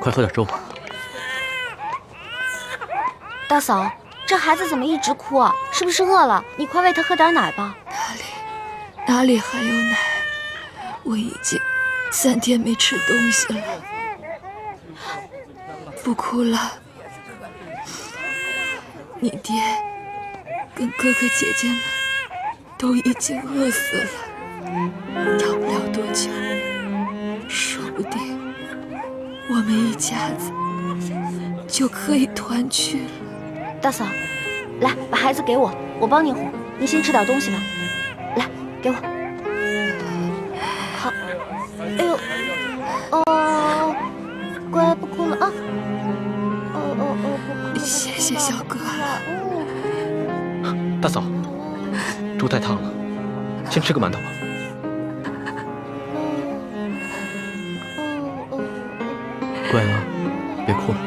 快喝点粥吧。大嫂，这孩子怎么一直哭啊？是不是饿了？你快喂他喝点奶吧。哪里还有奶？我已经3天没吃东西了。不哭了，你爹跟哥哥姐姐们都已经饿死了，要不了多久，说不定我们一家子就可以团聚了。大嫂，来，把孩子给我，我帮你哄。你先吃点东西吧。来，给我。好。哎呦，哦，乖，不哭了啊。不哭。谢谢小哥。大嫂，粥太烫了，先吃个馒头吧。乖啊，别哭了。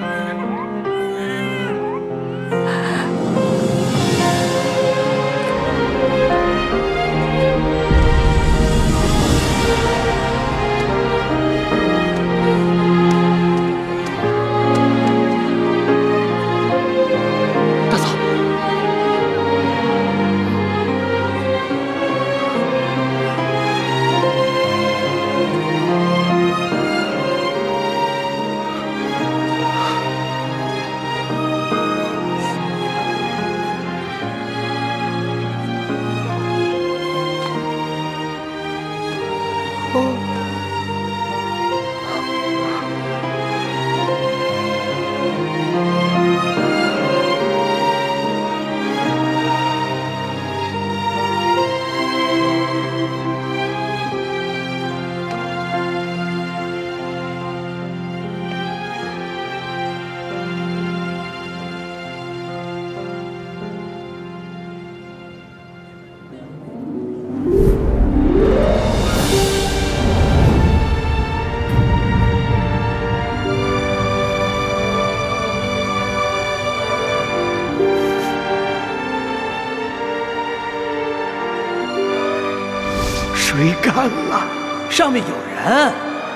水干了，上面有人，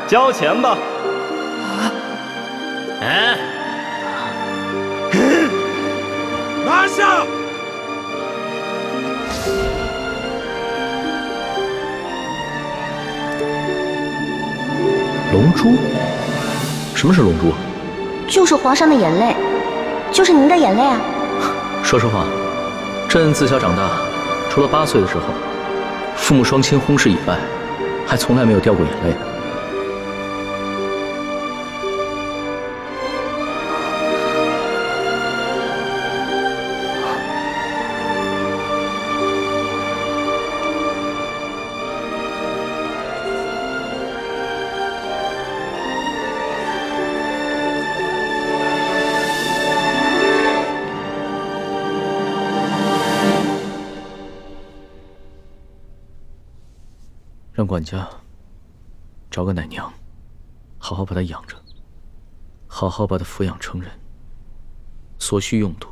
交钱吧。拿下！龙珠？什么是龙珠？就是皇上的眼泪，就是您的眼泪啊。说实话，朕自小长大，除了8岁的时候，父母双亲轰逝以外，还从来没有掉过眼泪。让管家找个奶娘，好好把她养着，好好把她抚养成人。所需用度，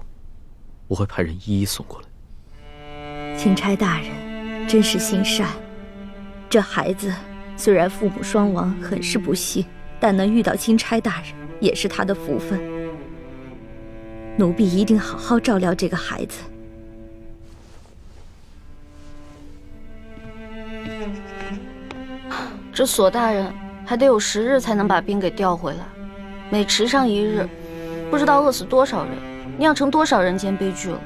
我会派人一一送过来。钦差大人真是心善，这孩子虽然父母双亡，很是不幸，但能遇到钦差大人也是他的福分。奴婢一定好好照料这个孩子。这索大人还得有10日才能把兵给调回来，每迟上1日，不知道饿死多少人，酿成多少人间悲剧了。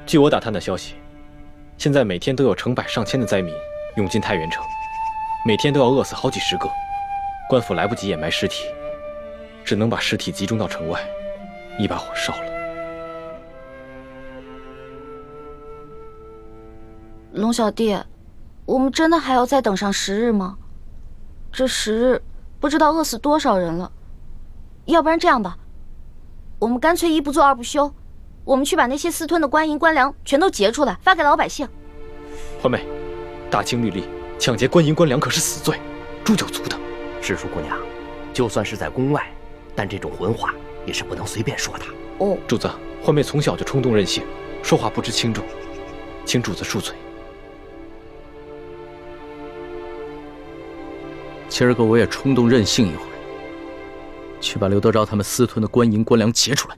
据我打探的消息，现在每天都有成百上千的灾民涌进太原城，每天都要饿死好几10个。官府来不及掩埋尸体，只能把尸体集中到城外，一把火烧了。龙小弟，我们真的还要再等上10日吗？这10日不知道饿死多少人了。要不然这样吧，我们干脆一不做二不休，我们去把那些私吞的官银官粮全都劫出来，发给老百姓。环妹，大清律例，抢劫官银官粮可是死罪，诛九族的。世叔姑娘，就算是在宫外，但这种混话也是不能随便说的。哦，主子，环妹从小就冲动任性，说话不知轻重，请主子恕罪。今儿个我也冲动任性一回，去把刘德昭他们私吞的官银官粮劫出来。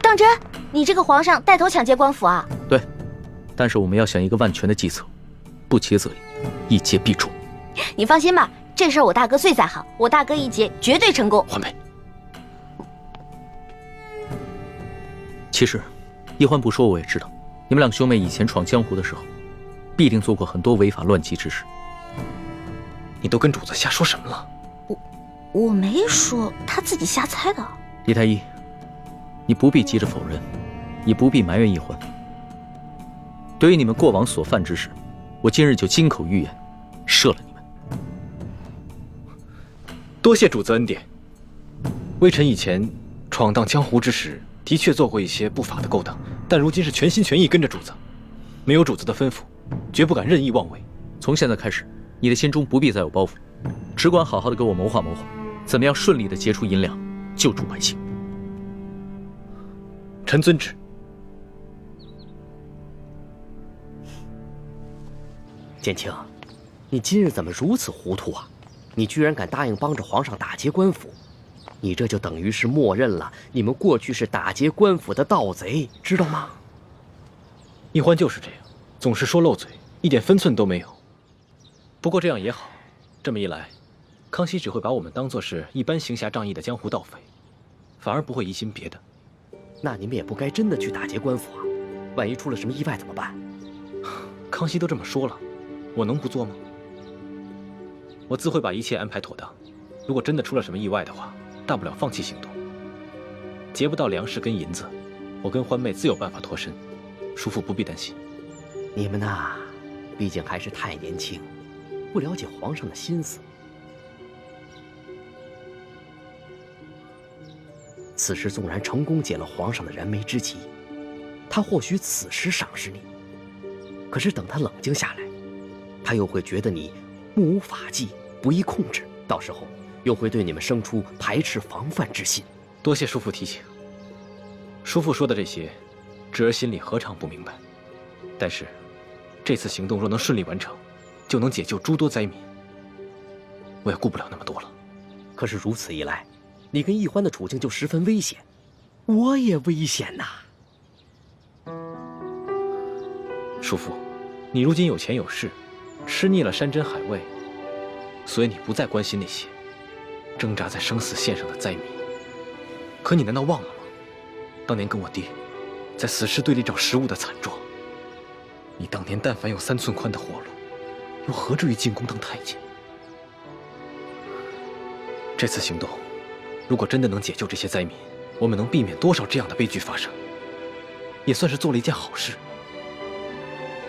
当真？你这个皇上带头抢劫官府啊？对，但是我们要想一个万全的计策，不劫则已，一劫必中。你放心吧，这事儿我大哥最在行，我大哥一劫绝对成功。欢梅，其实，一欢不说我也知道，你们两兄妹以前闯江湖的时候，必定做过很多违法乱纪之事。你都跟主子瞎说什么了？我没说，他自己瞎猜的。李太医，你不必急着否认，也不必埋怨一欢。对于你们过往所犯之事，我今日就金口玉言，赦了你们。多谢主子恩典。微臣以前闯荡江湖之时，的确做过一些不法的勾当，但如今是全心全意跟着主子，没有主子的吩咐，绝不敢任意妄为。从现在开始，你的心中不必再有包袱，只管好好的给我谋划谋划，怎么样顺利的劫出银两，救助百姓。臣遵旨。建清，你今日怎么如此糊涂啊？你居然敢答应帮着皇上打劫官府，你这就等于是默认了你们过去是打劫官府的盗贼，知道吗？一欢就是这样，总是说漏嘴，一点分寸都没有。不过这样也好，这么一来，康熙只会把我们当作是一般行侠仗义的江湖盗匪，反而不会疑心别的。那你们也不该真的去打劫官府啊，万一出了什么意外怎么办？康熙都这么说了，我能不做吗？我自会把一切安排妥当。如果真的出了什么意外的话，大不了放弃行动。劫不到粮食跟银子，我跟欢妹自有办法脱身，叔父不必担心。你们呐，毕竟还是太年轻，不了解皇上的心思。此时纵然成功解了皇上的燃眉之急，他或许此时赏识你，可是等他冷静下来，他又会觉得你目无法纪，不易控制，到时候又会对你们生出排斥防范之心。多谢叔父提醒。叔父说的这些，侄儿心里何尝不明白。但是，这次行动若能顺利完成，就能解救诸多灾民。我也顾不了那么多了。可是如此一来，你跟易欢的处境就十分危险，我也危险呐。叔父，你如今有钱有势，吃腻了山珍海味，所以你不再关心那些挣扎在生死线上的灾民。可你难道忘了吗？当年跟我爹在死尸堆里找食物的惨状。你当年但凡有3寸宽的活路，又何至于进宫当太监？这次行动，如果真的能解救这些灾民，我们能避免多少这样的悲剧发生，也算是做了一件好事，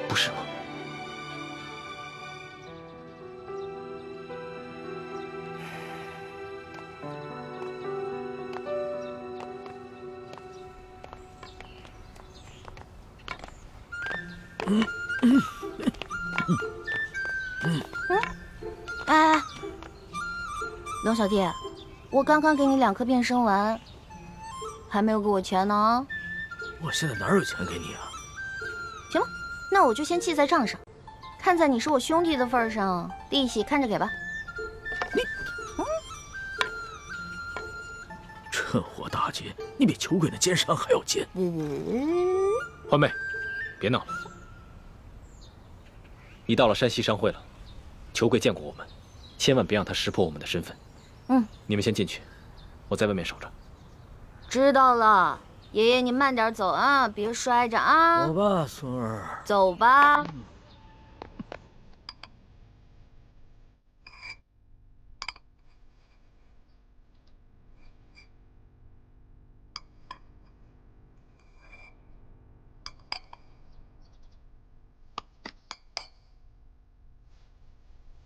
不是吗？哎，龙小弟，我刚刚给你2颗变身丸，还没有给我钱呢。我现在哪有钱给你啊？行吧，那我就先记在账上，看在你是我兄弟的份上，利息看着给吧。趁火打劫，你比酒鬼的奸商还要奸。欢妹，别闹了。你到了山西商会了，裘贵见过我们，千万别让他识破我们的身份。你们先进去，我在外面守着。知道了，爷爷你慢点走啊，别摔着啊。走吧，孙儿。走吧。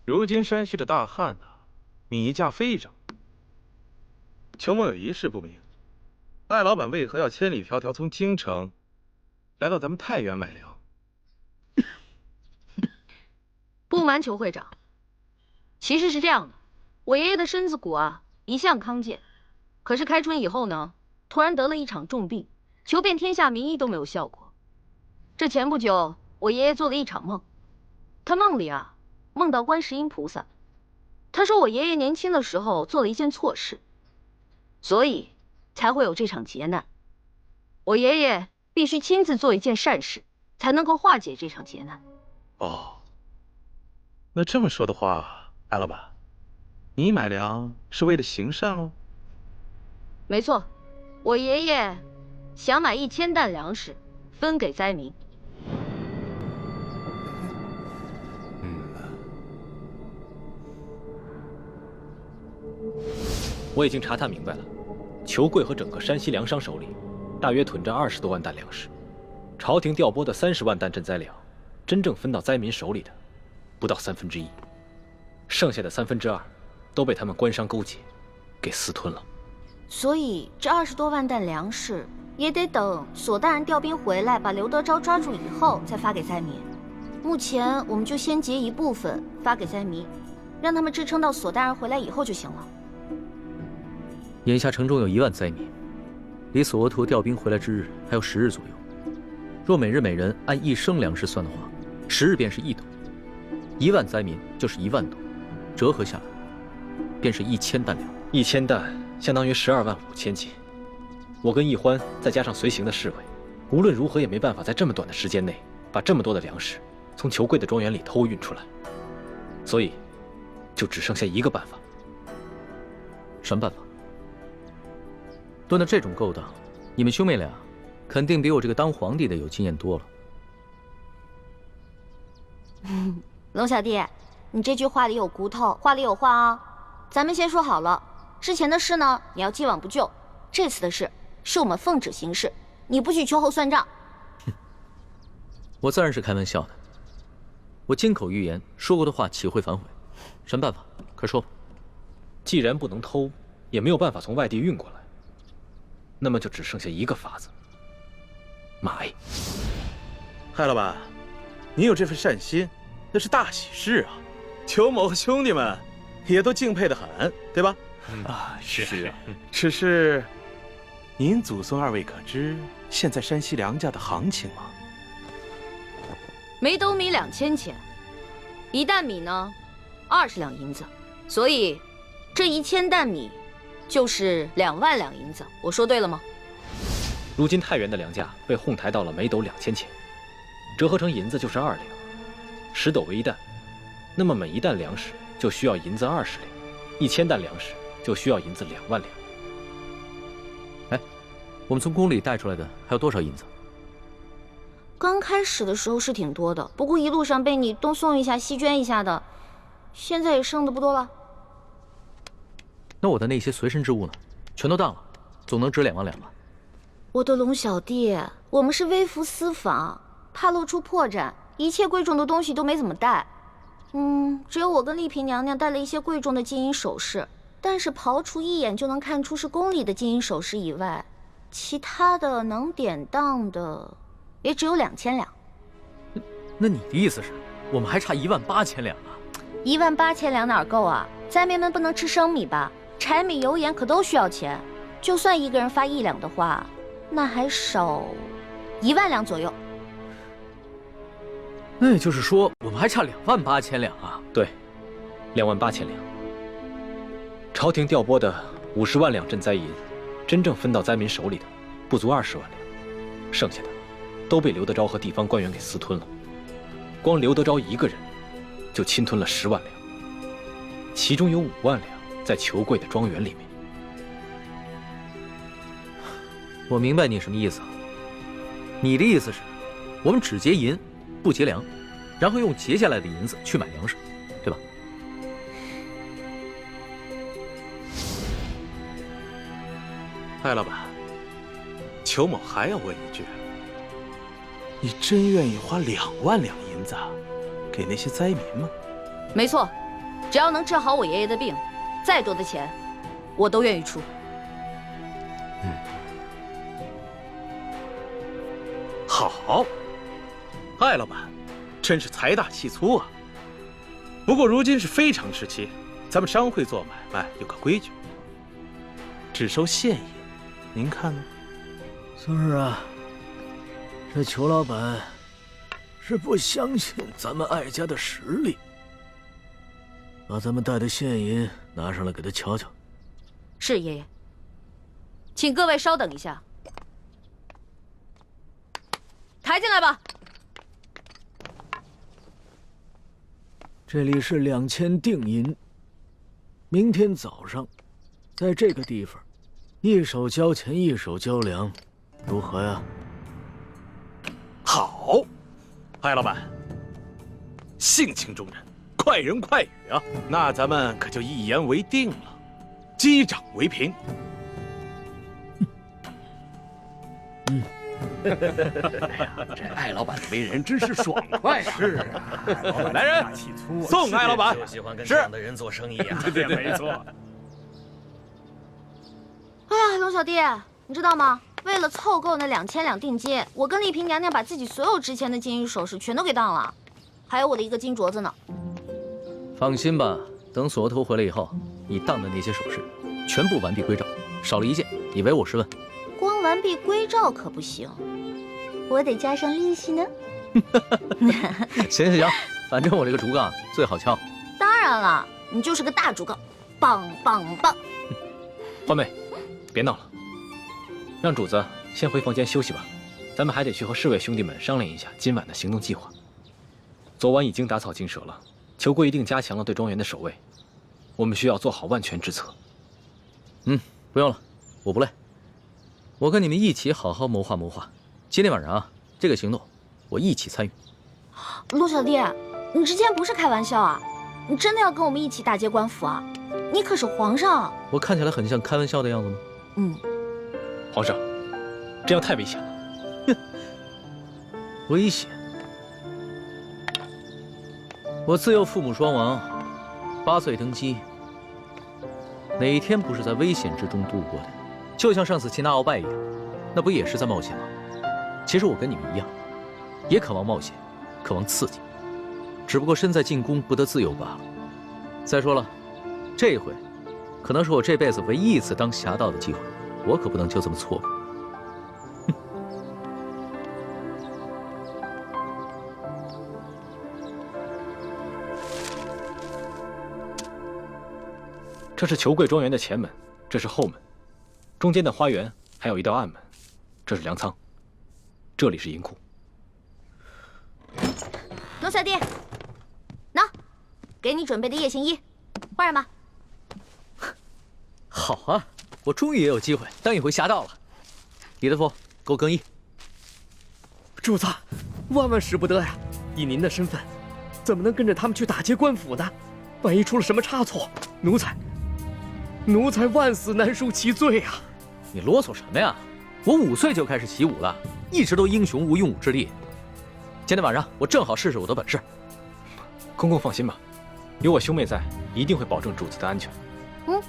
如今山西的大旱呐，米价飞涨。邱某有一事不明，艾老板为何要千里迢迢从京城来到咱们太原买粮？不瞒裘会长，其实是这样的，我爷爷的身子骨啊一向康健，可是开春以后呢，突然得了一场重病，求遍天下名医都没有效果。这前不久，我爷爷做了一场梦，他梦里啊梦到观世音菩萨，他说我爷爷年轻的时候做了一件错事，所以才会有这场劫难。我爷爷必须亲自做一件善事，才能够化解这场劫难。哦，那这么说的话，艾老板，你买粮是为了行善喽？没错，我爷爷想买1000担粮食分给灾民。我已经查探明白了，裘贵和整个山西粮商手里，大约囤着20多万担粮食。朝廷调拨的30万担赈灾粮，真正分到灾民手里的，不到1/3，剩下的2/3都被他们官商勾结，给私吞了。所以这20多万担粮食也得等索大人调兵回来，把刘德昭抓住以后再发给灾民。目前我们就先截一部分发给灾民，让他们支撑到索大人回来以后就行了。眼下城中有1万灾民，离索额图调兵回来之日还有10日左右。若每日每人按1升粮食算的话，10日便是1斗，1万灾民就是1万斗，折合下来便是1000担粮。1000担相当于12万5千斤。我跟易欢再加上随行的侍卫，无论如何也没办法在这么短的时间内把这么多的粮食从裘贵的庄园里偷运出来，所以就只剩下一个办法。什么办法？论到这种勾当，你们兄妹俩肯定比我这个当皇帝的有经验多了。龙小弟，你这句话里有骨头，话里有话啊。咱们先说好了，之前的事呢，你要既往不咎。这次的事是我们奉旨行事，你不许秋后算账。我自然是开玩笑的，我金口玉言说过的话岂会反悔？什么办法？快说吧。既然不能偷，也没有办法从外地运过来，那么就只剩下一个法子：买。嗨，老板，你有这份善心，那是大喜事啊！裘某和兄弟们也都敬佩得很，对吧？是啊。只是，您祖孙2位可知现在山西粮价的行情吗？每斗米2000钱，1担米呢20两银子，所以这1000担米就是2万两银子。我说对了吗？如今太原的粮价被哄抬到了每斗2000钱，折合成银子就是2两，10斗为1担，那么每1担粮食就需要银子20两，1000担粮食就需要银子2万两。哎，我们从宫里带出来的还有多少银子？刚开始的时候是挺多的，不过一路上被你东送一下西捐一下的，现在也剩的不多了。那我的那些随身之物呢？全都当了，总能值2万两吧？我的龙小弟，我们是微服私访，怕露出破绽，一切贵重的东西都没怎么带。只有我跟丽嫔娘娘带了一些贵重的金银首饰，但是刨除一眼就能看出是宫里的金银首饰以外，其他的能典当的也只有2000两。那你的意思是，我们还差18000两啊？18000两哪够啊？灾民们不能吃生米吧？柴米油盐可都需要钱，就算一个人发1两的话，那还少1万两左右。那也就是说，我们还差28000两啊？对，28000两。朝廷调拨的50万两赈灾银，真正分到灾民手里的不足20万两，剩下的都被刘德昭和地方官员给私吞了。光刘德昭一个人就侵吞了10万两，其中有5万两在裘贵的庄园里面。我明白你什么意思了。你的意思是，我们只劫银，不劫粮，然后用劫下来的银子去买粮食，对吧？艾老板，裘某还要问一句：你真愿意花2万两银子给那些灾民吗？没错，只要能治好我爷爷的病，再多的钱我都愿意出。好，艾老板，真是财大气粗啊！不过如今是非常时期，咱们商会做买卖有个规矩，只收现银，您看呢？是啊，这裘老板是不相信咱们艾家的实力。把咱们带的现银拿上来给他瞧瞧。是爷爷，请各位稍等一下，抬进来吧。这里是2000定银，明天早上，在这个地方，一手交钱一手交粮，如何呀？好，艾老板，性情中人，快人快语啊！那咱们可就一言为定了，击掌为凭。这艾老板的为人真是爽快啊！是啊，来人，送艾老板。就喜欢跟这样的人做生意啊！对，没错。哎呀，龙小弟，你知道吗？为了凑够那2000两定金，我跟丽嫔娘娘把自己所有值钱的金银首饰全都给当了，还有我的一个金镯子呢。放心吧，等锁头回来以后，你当的那些首饰全部完璧归赵，少了一件，你唯我是问。光完璧归赵可不行，我得加上利息呢。行，反正我这个竹杠最好敲。当然了，你就是个大竹杠，棒棒棒！欢妹，别闹了，让主子先回房间休息吧。咱们还得去和侍卫兄弟们商量一下今晚的行动计划。昨晚已经打草惊蛇了，裘贵一定加强了对庄园的守卫，我们需要做好万全之策。不用了，我不累。我跟你们一起好好谋划谋划。今天晚上啊，这个行动我一起参与。陆小弟，你之前不是开玩笑啊？你真的要跟我们一起打劫官府啊？你可是皇上。我看起来很像开玩笑的样子吗？皇上，这样太危险了。危险？我自幼父母双亡，8岁登基，哪一天不是在危险之中度过的？就像上次擒拿鳌拜一样，那不也是在冒险吗？其实我跟你们一样，也渴望冒险，渴望刺激，只不过身在禁宫不得自由罢了。再说了，这回可能是我这辈子唯一一次当侠盗的机会，我可不能就这么错过。这是裘贵庄园的前门，这是后门，中间的花园还有一道暗门，这是粮仓，这里是银库。龙小弟，喏，给你准备的夜行衣，换上吧。好啊，我终于也有机会当一回侠盗了。李德福，给我更衣。主子，万使不得呀！以您的身份，怎么能跟着他们去打劫官府呢？万一出了什么差错，奴才万死难赎其罪啊！你啰嗦什么呀？我5岁就开始习武了，一直都英雄无用武之地。今天晚上我正好试试我的本事。公公放心吧，有我兄妹在，一定会保证主子的安全。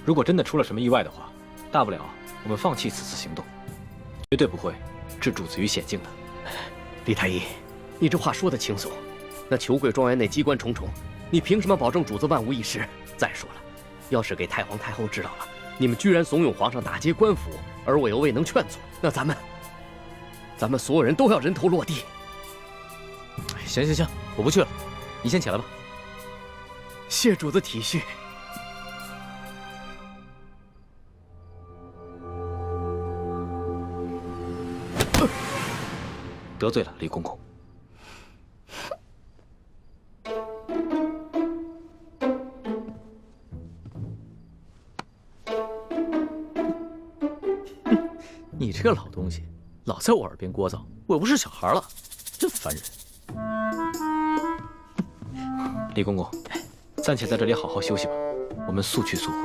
如果真的出了什么意外的话，大不了我们放弃此次行动，绝对不会置主子于险境的。李太医，你这话说得轻松，那裘贵庄园内机关重重，你凭什么保证主子万无一失？再说了，要是给太皇太后知道了，你们居然怂恿皇上打劫官府，而我又未能劝阻，那咱们所有人都要人头落地。行，我不去了，你先起来吧。谢主子体恤。得罪了李公公。你这个老东西，老在我耳边聒噪，我又不是小孩了，真烦人。李公公，暂且在这里好好休息吧，我们速去速回。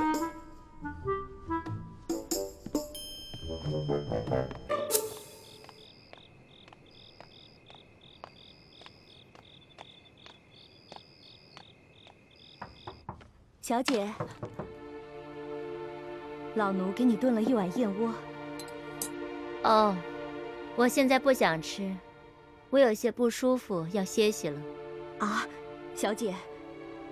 小姐，老奴给你炖了一碗燕窝。哦，我现在不想吃，我有些不舒服，要歇息了。啊，小姐，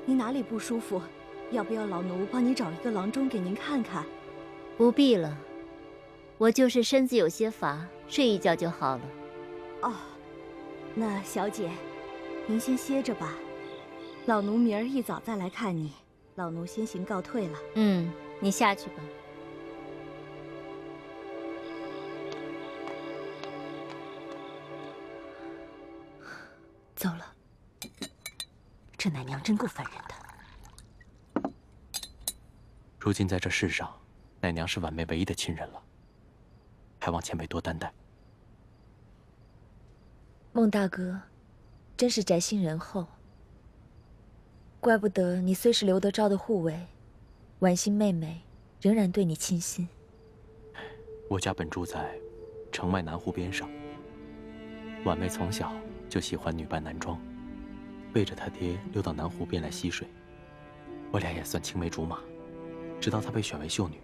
你哪里不舒服？要不要老奴帮你找一个郎中给您看看？不必了，我就是身子有些乏，睡一觉就好了。哦，那小姐，您先歇着吧，老奴明儿一早再来看你。老奴先行告退了。你下去吧。走了。这奶娘真够烦人的。如今在这世上，奶娘是婉妹唯一的亲人了，还望前辈多担待。孟大哥，真是宅心仁厚。怪不得你虽是刘德昭的护卫，婉心妹妹仍然对你倾心。我家本住在城外南湖边上，婉妹从小就喜欢女扮男装，背着她爹溜到南湖边来戏水。我俩也算青梅竹马，直到她被选为秀女，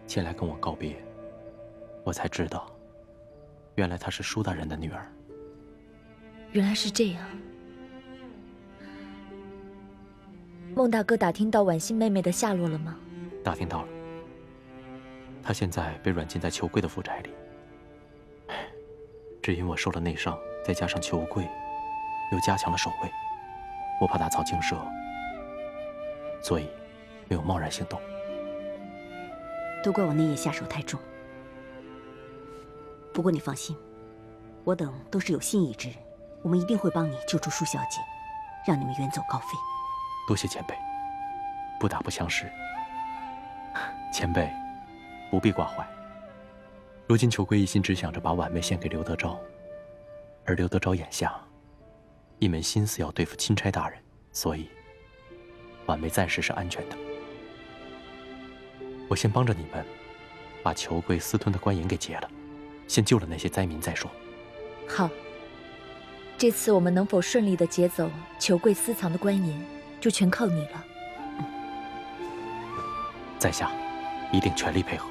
前来跟我告别，我才知道，原来她是舒大人的女儿。原来是这样。孟大哥打听到婉心妹妹的下落了吗？打听到了，她现在被软禁在裘贵的府宅里。只因我受了内伤，再加上裘贵又加强了守卫，我怕打草惊蛇，所以没有贸然行动。都怪我那夜下手太重。不过你放心，我等都是有心意之人，我们一定会帮你救出舒小姐，让你们远走高飞。多谢前辈，不打不相识。前辈不必挂怀。如今裘贵一心只想着把婉妹献给刘德昭，而刘德昭眼下一门心思要对付钦差大人，所以婉妹暂时是安全的。我先帮着你们把裘贵私吞的官银给劫了，先救了那些灾民再说。好，这次我们能否顺利地劫走裘贵私藏的官银，就全靠你了。在下一定全力配合。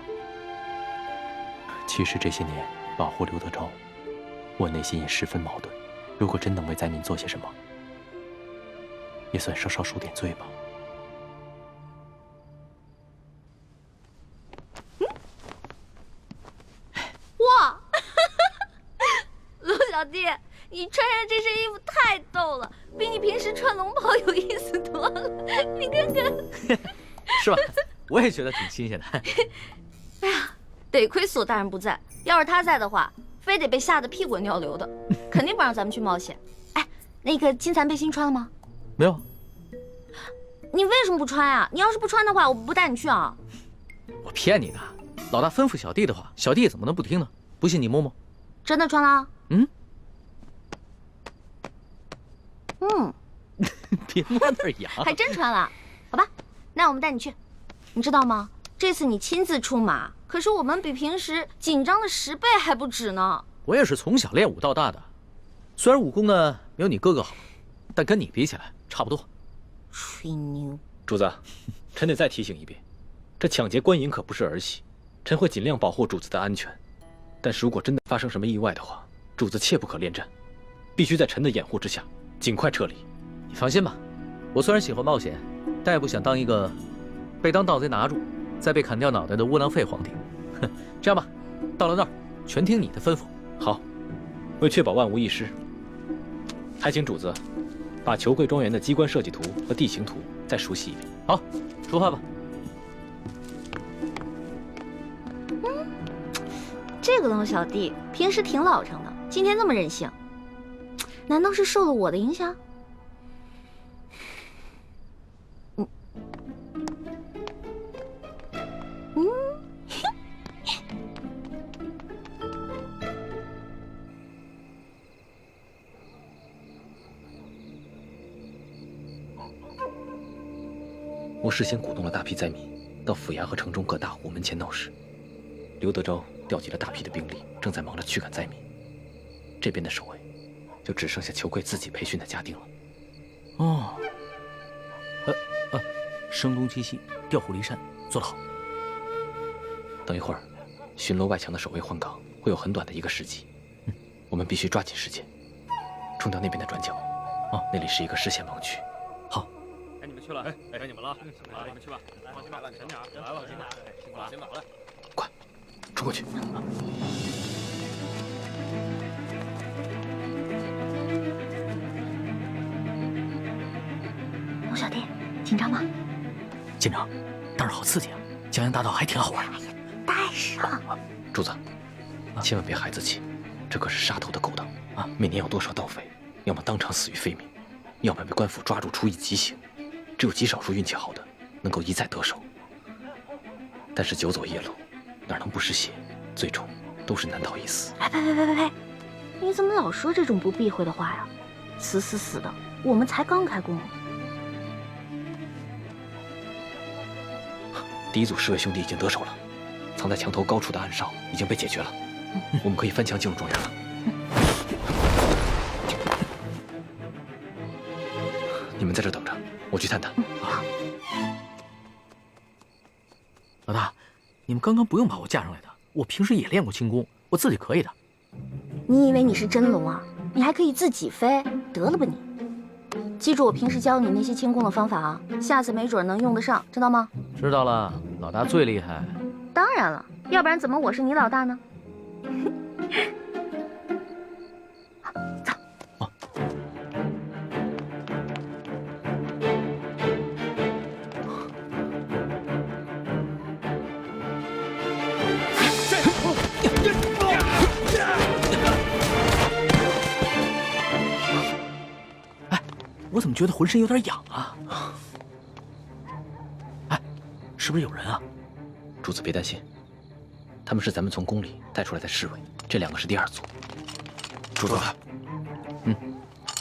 其实这些年保护刘德昭，我内心也十分矛盾。如果真能为灾民做些什么，也算稍稍赎点罪吧。哇，陆小弟，你穿上这身衣服太逗了，比你平时穿龙袍有意思多了。你看看，是吧？我也觉得挺新鲜的。哎呀，得亏索大人不在，要是他在的话，非得被吓得屁滚尿流的，肯定不让咱们去冒险。哎，那个金蚕背心穿了吗？没有。你为什么不穿啊？你要是不穿的话，我不带你去啊。我骗你的，老大吩咐小弟的话，小弟怎么能不听呢？不信你摸摸。真的穿了？别摸那儿痒。还真穿了。好吧，那我们带你去。你知道吗？这次你亲自出马，可是我们比平时紧张的10倍还不止呢。我也是从小练武到大的，虽然武功呢没有你哥哥好，但跟你比起来差不多。吹牛！主子，臣得再提醒一遍，这抢劫官银可不是儿戏，臣会尽量保护主子的安全。但是如果真的发生什么意外的话，主子切不可恋战，必须在臣的掩护之下尽快撤离。你放心吧，我虽然喜欢冒险，但也不想当一个被当盗贼拿住，再被砍掉脑袋的窝囊废皇帝。哼，这样吧，到了那儿全听你的吩咐。好，为确保万无一失，还请主子把裘贵庄园的机关设计图和地形图再熟悉一遍。好，出发吧。这个龙小弟平时挺老成的，今天这么任性，难道是受了我的影响？我事先鼓动了大批灾民到府衙和城中各大户门前闹事。刘德昭调集了大批的兵力，正在忙着驱赶灾民。这边的守卫就只剩下裘贵自己培训的家丁了。哦，声东击西，调虎离山，做得好。等一会儿，巡逻外墙的守卫换岗，会有很短的一个时机。我们必须抓紧时间，冲掉那边的转角。那里是一个视线盲区。好。该你们去了，该你们了，来，你们去吧，放心吧，沉点，来吧，辛苦了，辛苦了，好嘞，快，冲过去。龙小弟，紧张吗？舰长，但是好刺激啊！江洋大盗还挺好玩。带上。主子，千万别孩子气，这可是杀头的勾当啊！每年有多少盗匪，要么当场死于非命，要么被官府抓住处以极刑。只有极少数运气好的，能够一再得手。但是久走夜路，哪能不湿血？最终都是难逃一死。哎呸！你怎么老说这种不避讳的话呀？死的，我们才刚开工。第一组侍卫兄弟已经得手了，藏在墙头高处的暗哨已经被解决了，我们可以翻墙进入庄园了。你们在这等着，我去探探。啊，老大，你们刚刚不用把我架上来的，我平时也练过轻功，我自己可以的。你以为你是真龙啊？你还可以自己飞？得了吧你！记住我平时教你那些轻功的方法啊，下次没准能用得上，知道吗？知道了，老大最厉害。当然了，要不然怎么我是你老大呢？走。哦。哎，我怎么觉得浑身有点痒啊？哎，是不是有人啊？主子别担心，他们是咱们从宫里带出来的侍卫，这两个是第二组。主子，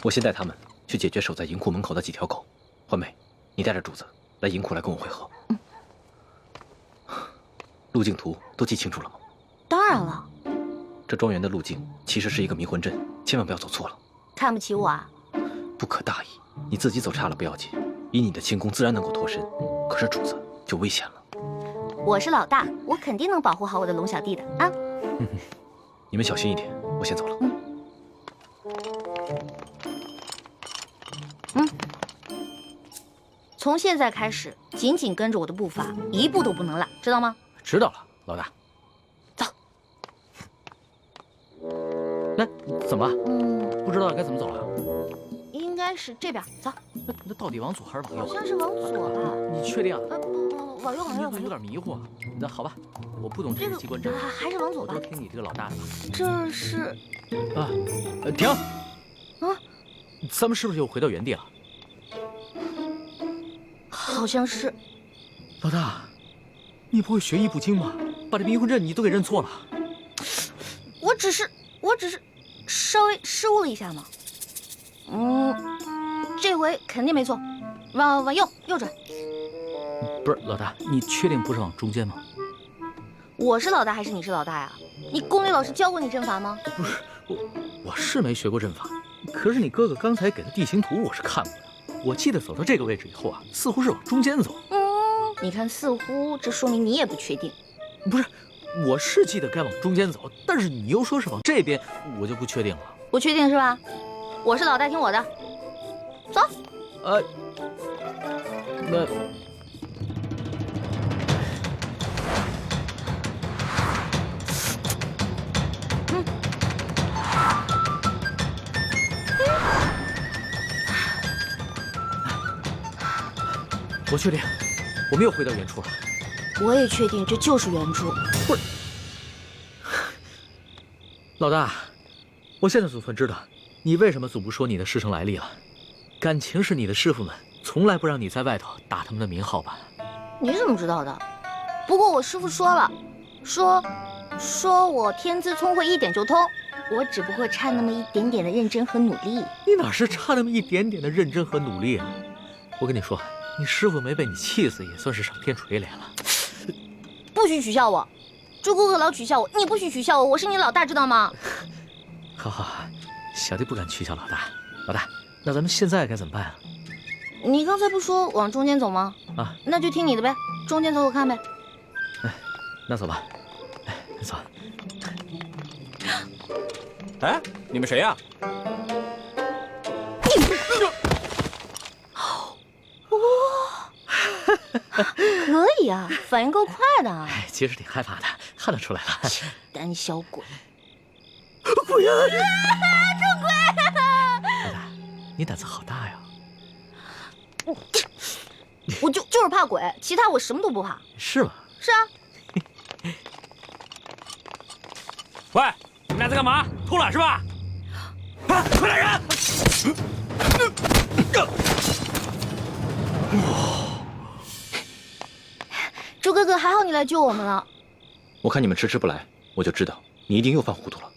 我先带他们去解决守在银库门口的几条狗。欢梅，你带着主子来银库来跟我会合。路径图都记清楚了吗？当然了。这庄园的路径其实是一个迷魂阵，千万不要走错了。看不起我啊？不可大意，你自己走差了不要紧，以你的轻功自然能够脱身，可是主子就危险了。我是老大，我肯定能保护好我的龙小弟的啊！你们小心一点，我先走了。从现在开始，紧紧跟着我的步伐，一步都不能落，知道吗？知道了，老大。走。来，怎么了？不知道该怎么走了？应该是这边，走。那到底往左还是往右？好像是往左吧？你确定啊？不，往右，往右。有点迷糊啊。那好吧，我不懂这个机关阵，还是往左吧。我都听你这个老大的吧。这是啊，停！啊，咱们是不是又回到原地了？好像是。老大，你不会学艺不精吧？把这迷魂阵你都给认错了。我只是稍微失误了一下嘛。这回肯定没错，往右转。不是老大，你确定不是往中间吗？我是老大还是你是老大呀？你宫里老师教过你阵法吗？不是，我是没学过阵法，可是你哥哥刚才给的地形图我是看过的。我记得走到这个位置以后啊，似乎是往中间走。你看似乎，这说明你也不确定。不是，我是记得该往中间走，但是你又说是往这边，我就不确定了。不确定是吧？我是老大，听我的，走。那。我确定，我们又回到原处了。我也确定这就是原处。不是，老大，我现在总算知道你为什么总不说你的师承来历了。感情是你的师傅们从来不让你在外头打他们的名号吧？你怎么知道的？不过我师傅说了，说我天资聪慧一点就通，我只不过差那么一点点的认真和努力。你哪是差那么一点点的认真和努力啊？我跟你说。你师傅没被你气死，也算是上天垂怜了。不许取笑我，朱哥哥老取笑我，你不许取笑我，我是你老大，知道吗？好，小弟不敢取笑老大。老大，那咱们现在该怎么办啊？你刚才不说往中间走吗？啊，那就听你的呗，中间走走看呗。那走吧。走。哎，你们谁呀？可以啊，反应够快的啊！其实挺害怕的，看得出来了。胆小鬼！鬼呀！这鬼！老大，你胆子好大呀！我就是怕鬼，其他我什么都不怕。是吗？是啊。喂，你们俩在干嘛？偷懒是吧？啊，快来人！朱哥哥，还好你来救我们了。我看你们迟迟不来，我就知道你一定又犯糊涂了。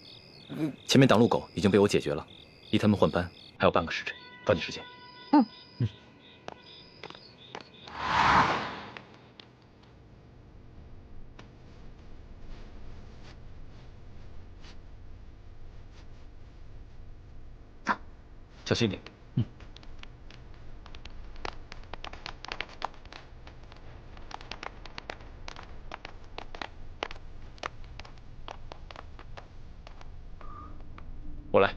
前面挡路狗已经被我解决了，离他们换班还有半个时辰，抓紧时间。走，小心一点。我来。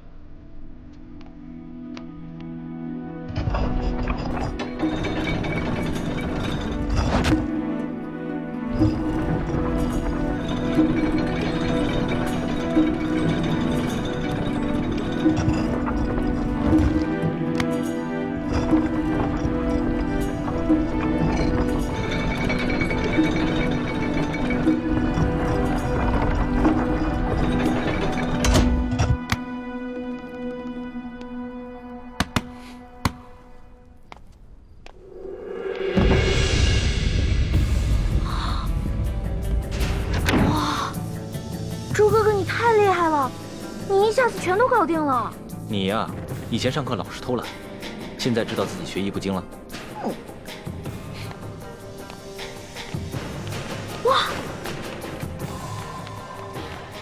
朱哥哥，你太厉害了，你一下子全都搞定了。你呀，以前上课老是偷懒，现在知道自己学艺不精了。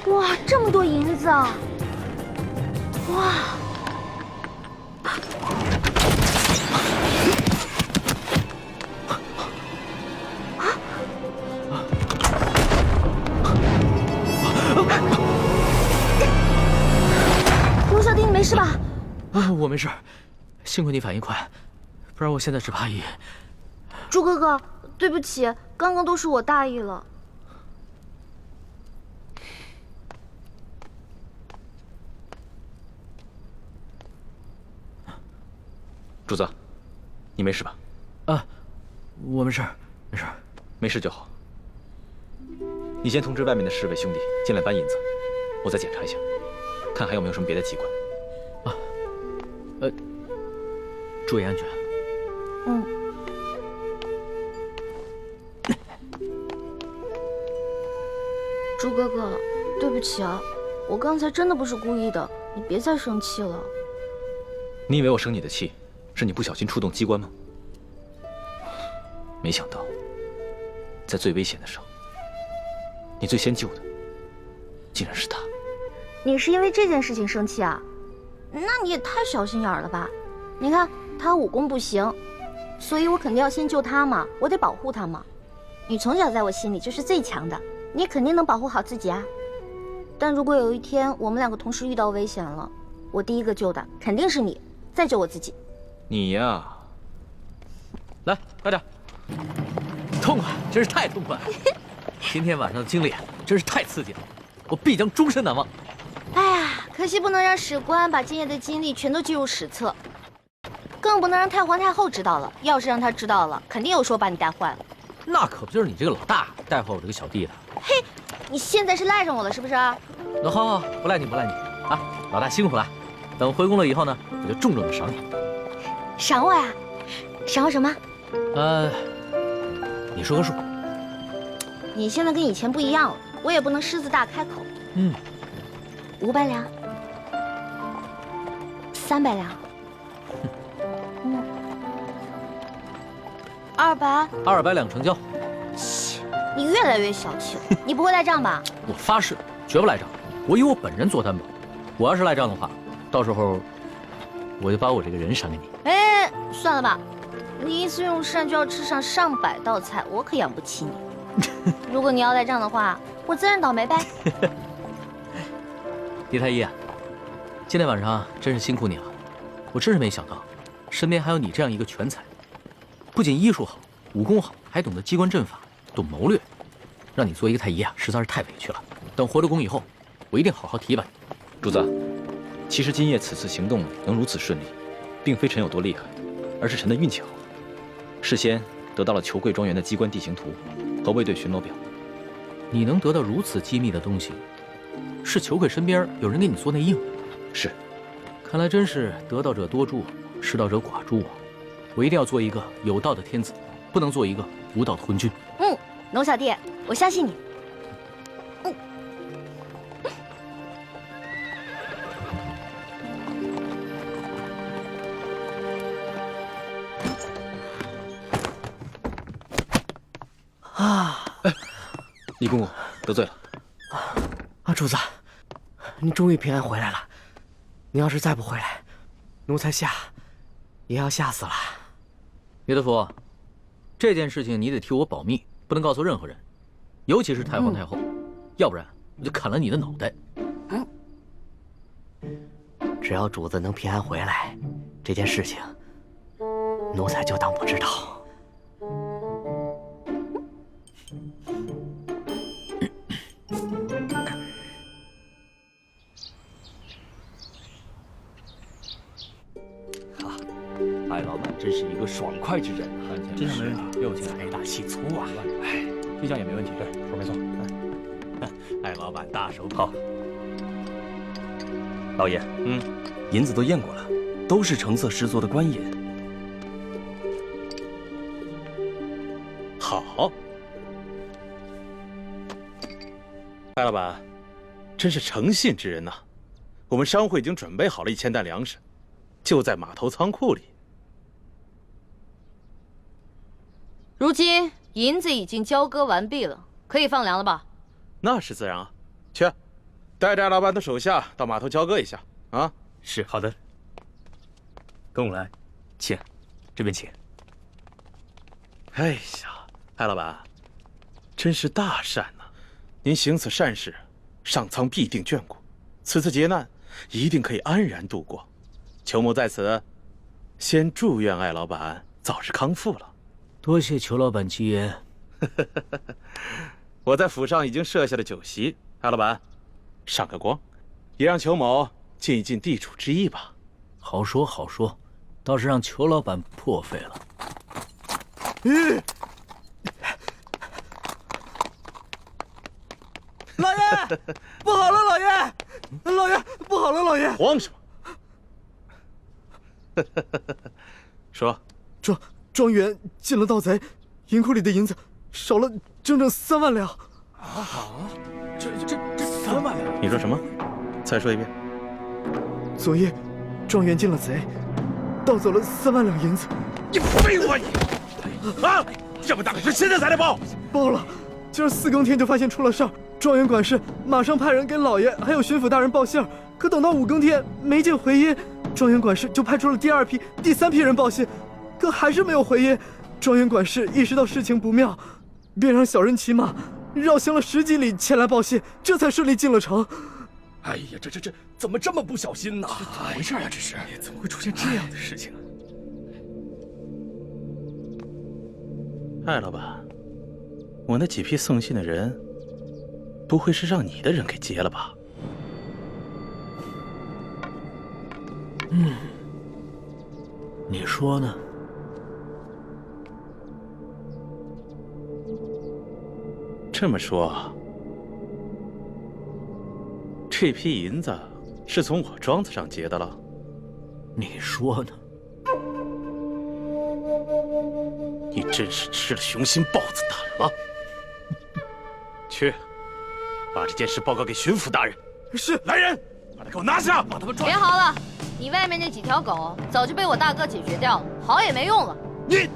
哇，这么多银子啊！哇！罗小弟，你没事吧？啊，我没事，幸亏你反应快，不然我现在只怕朱哥哥，对不起，刚刚都是我大意了。主子，你没事吧？啊，我没事，没事，没事就好。你先通知外面的侍卫兄弟进来搬银子，我再检查一下，看还有没有什么别的机关。注意安全。朱哥哥，对不起啊，我刚才真的不是故意的，你别再生气了。你以为我生你的气，是你不小心触动机关吗？没想到，在最危险的时候，你最先救的，竟然是他。你是因为这件事情生气啊？那你也太小心眼了吧？你看他武功不行，所以我肯定要先救他嘛，我得保护他嘛。你从小在我心里就是最强的，你肯定能保护好自己啊。但如果有一天我们两个同时遇到危险了，我第一个救的肯定是你，再救我自己。你呀，来，快点，痛快，真是太痛快了！今天晚上的经历真是太刺激了，我必将终身难忘。哎呀，可惜不能让史官把今夜的经历全都记入史册，更不能让太皇太后知道了。要是让他知道了，肯定有说把你带坏了。那可不就是你这个老大带坏我这个小弟的？嘿，你现在是赖上我了是不是？那好，不赖你，不赖你啊！老大辛苦了，等回宫了以后呢，我就重重的赏你。赏我呀？赏我什么？你说个数。你现在跟以前不一样了，我也不能狮子大开口。500两，300两，200两成交。你越来越小气了，你不会赖账吧？我发誓，绝不赖账。我以我本人做担保。我要是赖账的话，到时候我就把我这个人赏给你。哎，算了吧，你一次用膳就要吃上上百道菜，我可养不起你。如果你要赖账的话，我自认倒霉呗。李太医啊，今天晚上真是辛苦你了。我真是没想到，身边还有你这样一个全才，不仅医术好，武功好，还懂得机关阵法，懂谋略，让你做一个太医啊，实在是太委屈了。等回了宫以后，我一定好好提拔你。主子，其实今夜此次行动能如此顺利，并非臣有多厉害，而是臣的运气好。事先得到了裘贵庄园的机关地形图和卫队巡逻表。你能得到如此机密的东西，是裘贵身边有人给你做内应？是。看来真是得道者多助，失道者寡助啊！我一定要做一个有道的天子，不能做一个无道的昏君。农小弟，我相信你。李公公得罪了。主子，你终于平安回来了。你要是再不回来，奴才也要吓死了。李德福，这件事情你得替我保密，不能告诉任何人，尤其是太皇太后，要不然我就砍了你的脑袋。只要主子能平安回来，这件事情，奴才就当不知道。艾老板真是一个爽快之人啊！这下没问题，又财大气粗啊！哎，这样也没问题，对，说没错。艾老板大手好。老爷，银子都验过了，都是成色十足的官银。好，艾老板，真是诚信之人呐！我们商会已经准备好了1000担粮食，就在码头仓库里。如今银子已经交割完毕了，可以放粮了吧？那是自然啊，去，带着艾老板的手下到码头交割一下啊。是，好的。跟我来，请，这边请。哎呀，艾老板，真是大善呐！您行此善事，上苍必定眷顾，此次劫难一定可以安然度过。裘某在此，先祝愿艾老板早日康复了。多谢裘老板吉言。我在府上已经设下了酒席，艾老板，上个光，也让裘某尽一尽地主之谊吧。好说好说，倒是让裘老板破费了。老爷，不好了，老爷，老爷，不好了，老爷！慌什么？说，庄园进了盗贼，银库里的银子少了整整3万两。这3万两？你说什么？再说一遍。昨夜，庄园进了贼，盗走了3万两银子。你废话你！啊！这么大的事，现在才来报？报了，今儿4更天就发现出了事儿。庄园管事马上派人给老爷还有巡抚大人报信儿，可等到5更天没见回音，庄园管事就派出了第2批、第3批人报信。可还是没有回音，庄园管事意识到事情不妙，便让小人骑马绕行了10几里前来报信，这才顺利进了城。哎呀，这怎么这么不小心呢？怎么回事啊？这是怎么会出现这样的事情啊？艾老板，我那几批送信的人，不会是让你的人给劫了吧？你说呢？这么说，这批银子是从我庄子上劫的了？你说呢？你真是吃了雄心豹子胆了！去，把这件事报告给巡抚大人。是。来人，把他给我拿下，把他们抓。别嚎了，你外面那几条狗早就被我大哥解决掉了，嚎也没用了。你。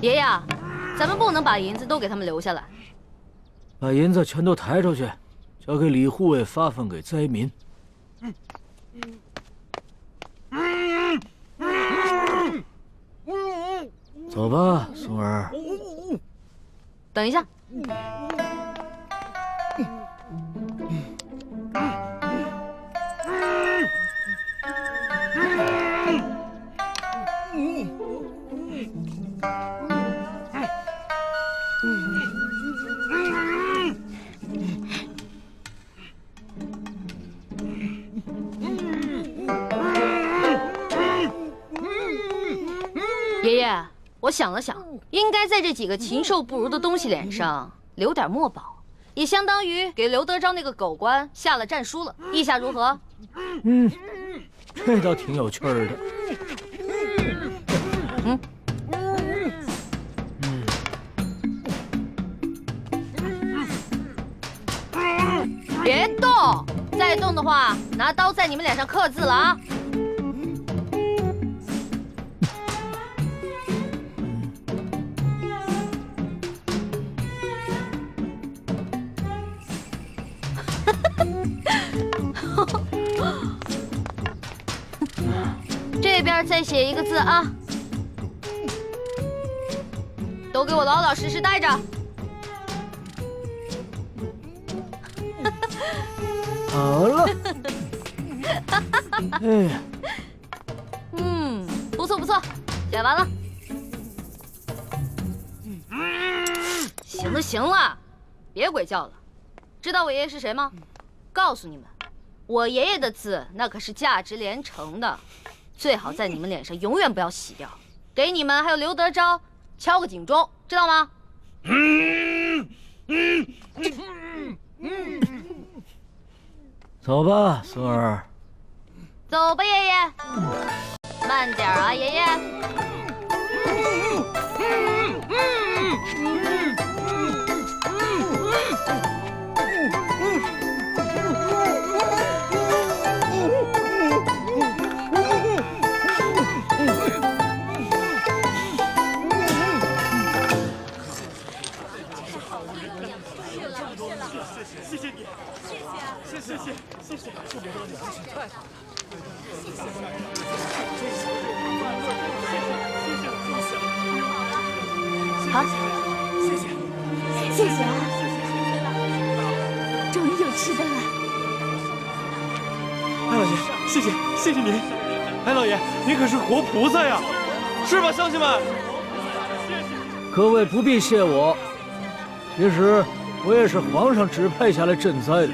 爷爷，咱们不能把银子都给他们留下来，把银子全都抬出去，交给李护卫发放给灾民。走吧，松儿。等一下。爷爷，我想了想，应该在这几个禽兽不如的东西脸上留点墨宝，也相当于给刘德昭那个狗官下了战书了。意下如何？嗯，这倒挺有趣儿的。嗯。别动！再动的话，拿刀在你们脸上刻字了啊！这边再写一个字啊！都给我老老实实待着。好了。哎，不错不错，写完了。行了行了，别鬼叫了。知道我爷爷是谁吗？告诉你们，我爷爷的字那可是价值连城的，最好在你们脸上永远不要洗掉。给你们还有刘德昭敲个警钟，知道吗？走吧，孙儿。走吧，爷爷。慢点啊，爷爷。谢谢你，谢谢，谢谢。好，谢谢啊，终于有吃的了。哎，老爷，谢谢您。哎，老爷，您可是活菩萨呀，是吧，乡亲们？各位不必谢我，其实我也是皇上指派下来赈灾的。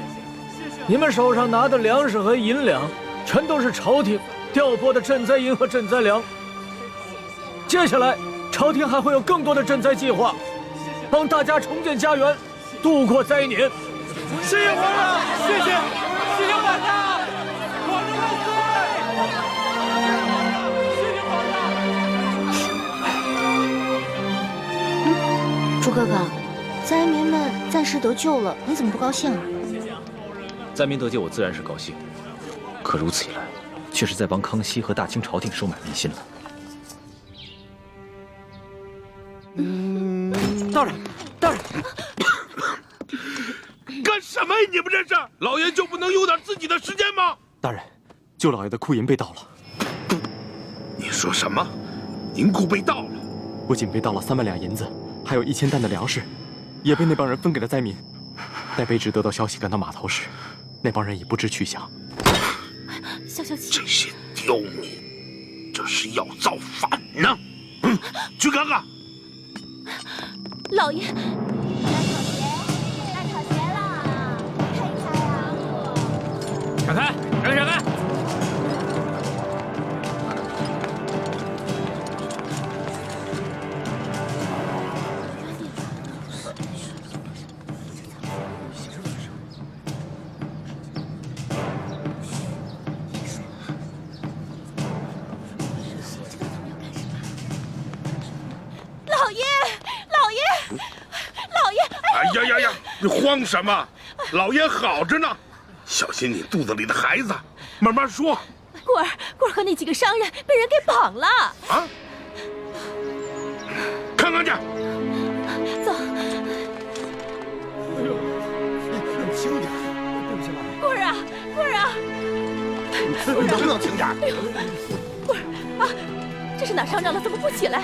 你们手上拿的粮食和银两，全都是朝廷调拨的赈灾银和赈灾粮。接下来，朝廷还会有更多的赈灾计划，帮大家重建家园，度过灾年。谢谢皇上，谢谢大家，皇上万岁！谢谢皇上。朱哥哥，灾民们暂时得救了，你怎么不高兴啊？灾民得救，我自然是高兴。可如此一来，却是在帮康熙和大清朝廷收买民心了。大人，干什么呀？你们这是？老爷就不能有点自己的时间吗？大人，舅老爷的库银被盗了。你说什么？银库被盗了？不仅被盗了3万两银子，还有1000担的粮食，也被那帮人分给了灾民。待卑职得到消息赶到码头时，那帮人已不知去向。消气，这些刁民，这是要造反呢！去看看。老爷，闪开！闪开！呀！你慌什么？老爷好着呢，小心你肚子里的孩子。慢慢说。顾儿和那几个商人被人给绑了。啊？看看去。走。哎呦，轻点，对不起老爷。顾儿啊！你能不能轻点？哎呦，顾儿啊，这是哪伤着了？怎么不起来？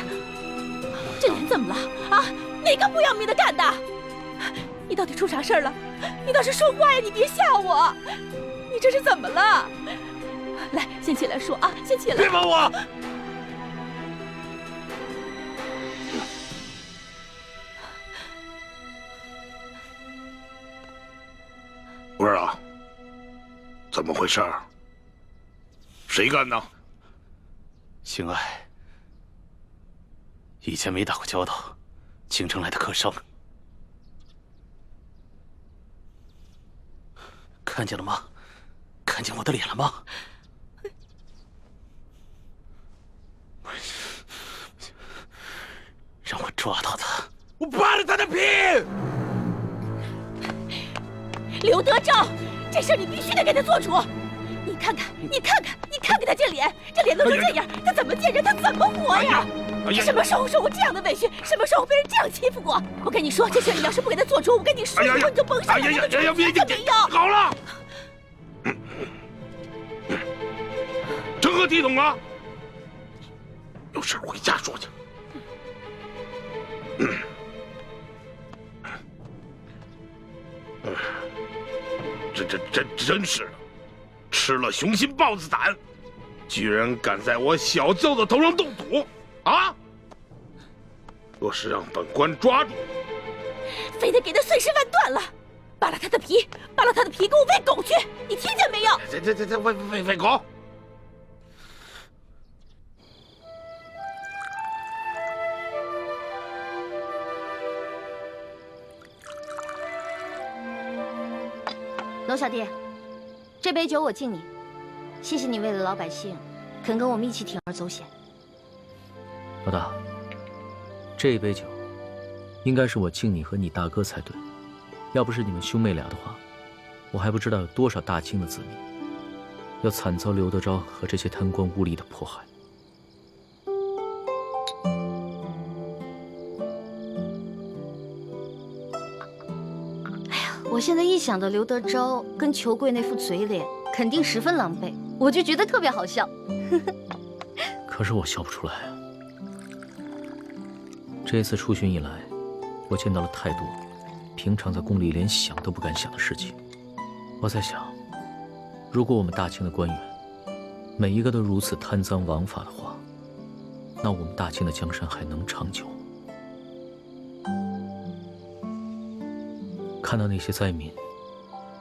这人怎么了？啊，哪个不要命的干的？你到底出啥事儿了？你倒是说话呀！你别吓我！你这是怎么了？来，先起来说啊！先起来！别帮我！我说啊，怎么回事？谁干的？邢爱，以前没打过交道，京城来的客商，看见了吗？看见我的脸了吗？让我抓到他，我扒了他的皮！刘德昭，这事你必须得给他做主。你看看，你看看，你看看他这脸，这脸弄成这样，他怎么见人？他怎么活呀？他什么时候受过这样的委屈？什么时候被人这样欺负过？我跟你说，这事你要是不给他做主，我跟你说，以后你就甭想有这个主意没有。好了，成何体统啊！有事回家说去。这真是的，吃了雄心豹子胆，居然敢在我小舅子头上动土啊！若是让本官抓住，非得给他碎尸万段了，扒了他的皮，扒了他的皮，给我喂狗去！你听见没有？这喂狗！娄小弟，这杯酒我敬你，谢谢你为了老百姓，肯跟我们一起铤而走险。老大，这杯酒应该是我敬你和你大哥才对，要不是你们兄妹俩的话，我还不知道有多少大清的子民要惨遭刘德昭和这些贪官污吏的迫害。我现在一想到刘德昭跟裘贵那副嘴脸，肯定十分狼狈，我就觉得特别好笑。可是我笑不出来啊！这次出巡以来，我见到了太多平常在宫里连想都不敢想的事情。我在想，如果我们大清的官员每一个都如此贪赃枉法的话，那我们大清的江山还能长久吗？看到那些灾民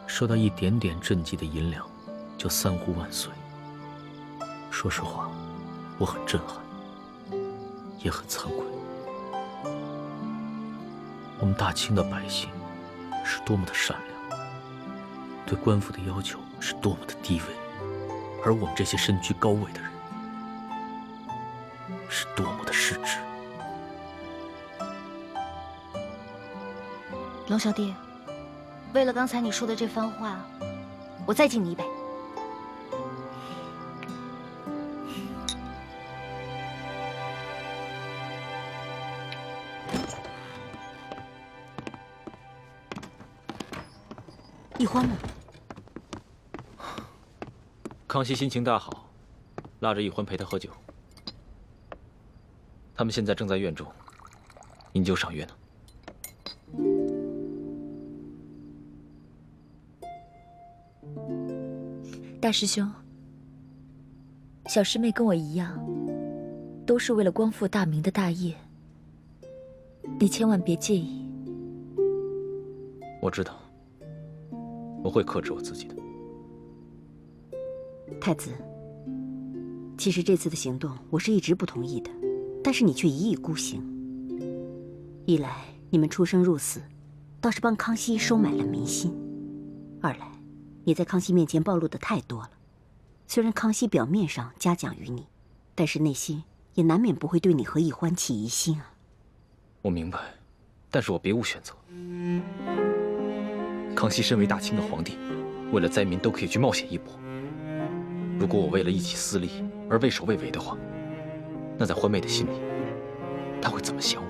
收到一点点赈济的银两，就三呼万岁。说实话，我很震撼，也很惭愧。我们大清的百姓是多么的善良，对官府的要求是多么的低微，而我们这些身居高位的人是多么的失职。娄小弟，为了刚才你说的这番话，我再敬你一杯。易欢呢？康熙心情大好，拉着易欢陪他喝酒。他们现在正在院中，饮酒赏月呢。大师兄，小师妹跟我一样，都是为了光复大明的大业，你千万别介意。我知道，我会克制我自己的。太子，其实这次的行动我是一直不同意的，但是你却一意孤行。一来你们出生入死，倒是帮康熙收买了民心；二来你在康熙面前暴露的太多了。虽然康熙表面上嘉奖于你，但是内心也难免不会对你和易欢起疑心啊。我明白，但是我别无选择。康熙身为大清的皇帝，为了灾民都可以去冒险一搏。如果我为了一己私利而畏首畏尾的话，那在欢妹的心里，她会怎么想我？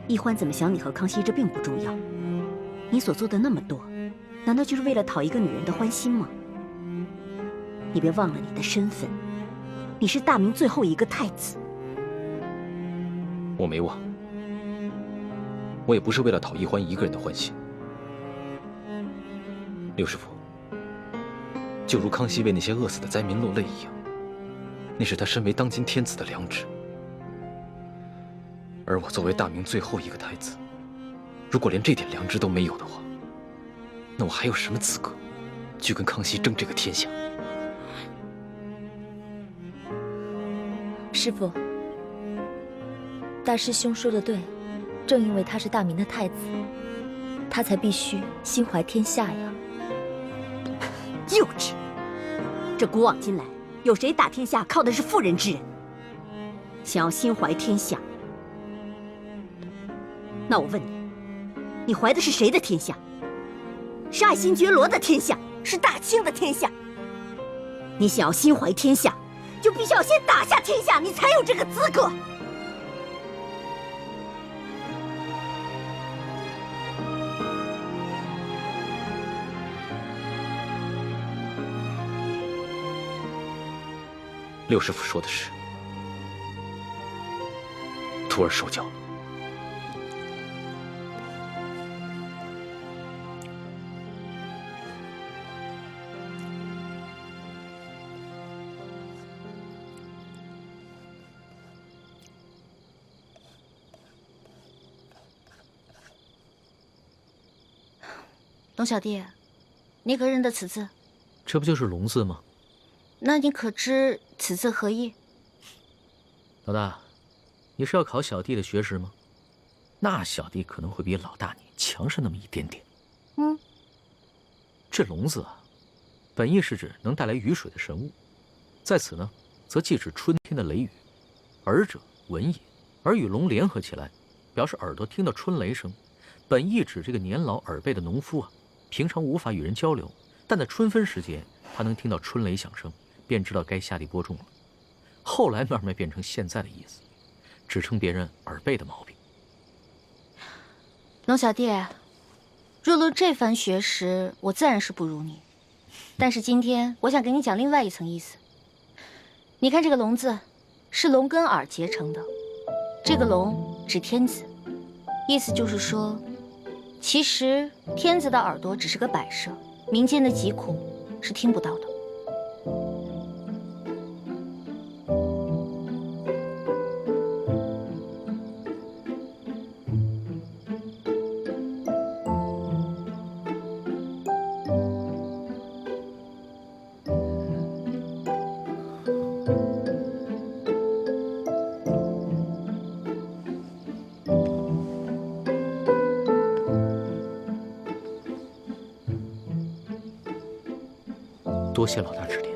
易欢怎么想你和康熙，这并不重要。你所做的那么多，难道就是为了讨一个女人的欢心吗？你别忘了你的身份，你是大明最后一个太子。我没忘，我也不是为了讨易欢一个人的欢心。刘师傅，就如康熙为那些饿死的灾民落泪一样，那是他身为当今天子的良知。而我作为大明最后一个太子，如果连这点良知都没有的话，那我还有什么资格去跟康熙争这个天下？师傅，大师兄说的对，正因为他是大明的太子，他才必须心怀天下呀。幼稚！这古往今来，有谁打天下靠的是妇人之仁？想要心怀天下，那我问你，你怀的是谁的天下？是爱新觉罗的天下，是大清的天下。你想要心怀天下，就必须要先打下天下，你才有这个资格。六师傅说的是，徒儿受教。龙小弟，你可认得此字？这不就是龙字吗？那你可知此字何意？老大，你是要考小弟的学识吗？那小弟可能会比老大你强上那么一点点。这龙字啊，本意是指能带来雨水的神物，在此呢，则既指春天的雷雨。耳者闻也，耳与龙联合起来，表示耳朵听到春雷声。本意指这个年老耳背的农夫啊，平常无法与人交流，但在春分时节，他能听到春雷响声，便知道该下地播种了。后来慢慢变成现在的意思，指称别人耳背的毛病。龙小弟，若论这番学识，我自然是不如你。但是今天我想给你讲另外一层意思。你看这个龙字，是龙跟耳结成的，这个龙指天子，意思就是说，其实天子的耳朵只是个摆设，民间的疾苦是听不到的。多谢老大指点，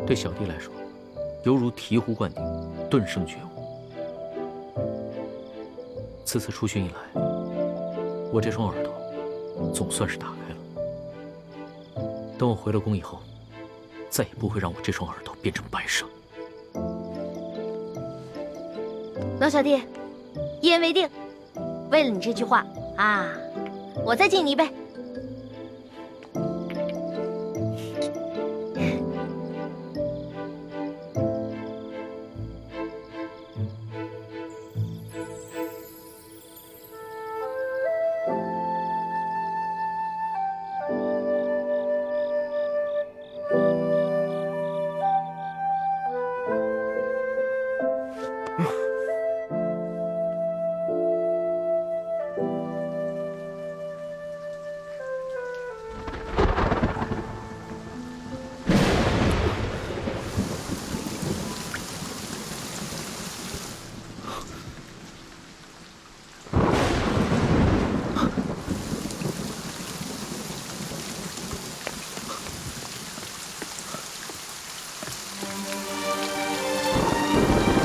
对小弟来说，犹如醍醐灌顶，顿生觉悟。此次出巡以来，我这双耳朵总算是打开了。等我回了宫以后，再也不会让我这双耳朵变成白蛇。老小弟，一言为定。为了你这句话啊，我再敬你一杯。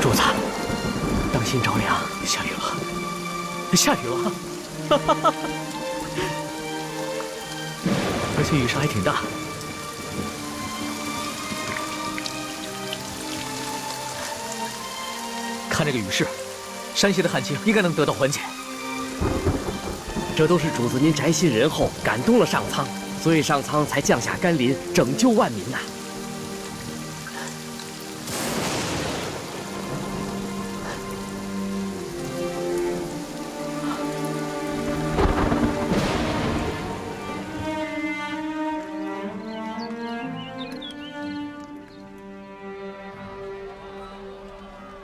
主子，当心着凉，下雨了，下雨了！哈哈哈！而且雨势还挺大。看这个雨势，山西的旱情应该能得到缓解。这都是主子您宅心仁厚，感动了上苍，所以上苍才降下甘霖，拯救万民呐。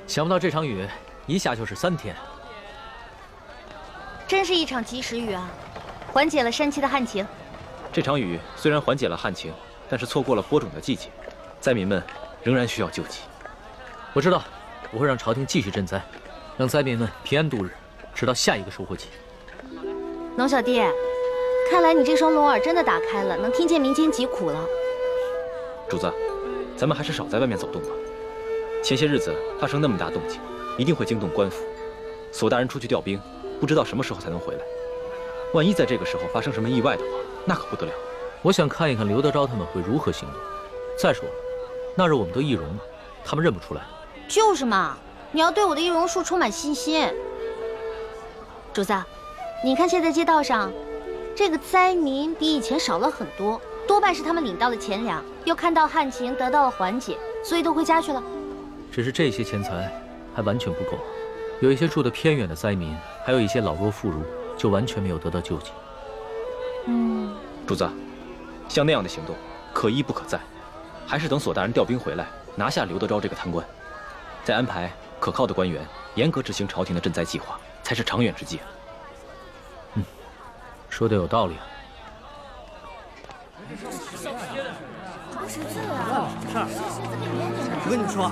想不到这场雨一下就是3天，真是一场及时雨啊，缓解了山区的旱情。这场雨虽然缓解了旱情，但是错过了播种的季节，灾民们仍然需要救济。我知道，我会让朝廷继续赈灾，让灾民们平安度日，直到下一个收获季。龙小弟，看来你这双龙耳真的打开了，能听见民间疾苦了。主子，咱们还是少在外面走动吧。前些日子发生那么大动静，一定会惊动官府。索大人出去调兵，不知道什么时候才能回来。万一在这个时候发生什么意外的话，那可不得了。我想看一看刘德昭他们会如何行动。再说了，那日我们都易容了，他们认不出来。就是嘛，你要对我的易容术充满信心。主子，你看现在街道上，这个灾民比以前少了很多，多半是他们领到了钱粮，又看到旱情得到了缓解，所以都回家去了。只是这些钱财还完全不够，有一些住得偏远的灾民，还有一些老弱妇孺，就完全没有得到救济。主子，像那样的行动，可一不可再，还是等索大人调兵回来，拿下刘德昭这个贪官，再安排可靠的官员，严格执行朝廷的赈灾计划，才是长远之计。说的有道理啊。我跟你们说，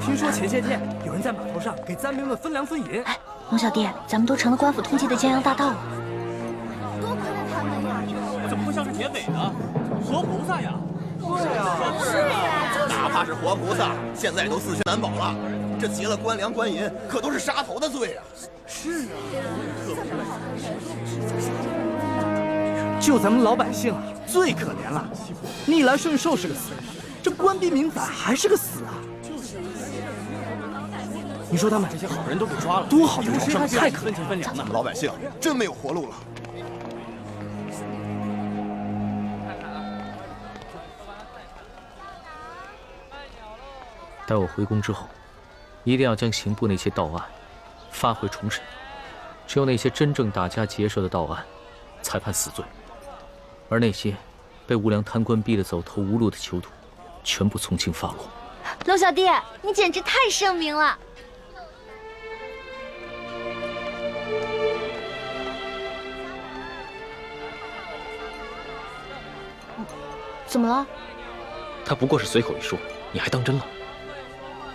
听说前些天有人在码头上给灾民们分粮分银。哎，龙小弟，咱们都成了官府通缉的江洋大盗了。多亏了他们呀！怎么会像是铁匪呢？活菩萨呀！是呀，哪怕是活菩萨，现在都四缺难保了。这劫了官粮官银，可都是杀头的罪啊！是啊，就咱们老百姓啊，最可怜了。逆来顺受是个死，这官逼民反还是个死啊！你说他们这些好人都被抓了，多好的名声，太可分钱分粮呢。咱们老百姓真没有活路了。待我回宫之后，一定要将刑部那些盗案发回重审，只有那些真正打家劫舍的盗案，才判死罪，而那些被无良贪官逼得走投无路的囚徒，全部从轻发落。龙小弟，你简直太圣明了！怎么了？他不过是随口一说，你还当真了？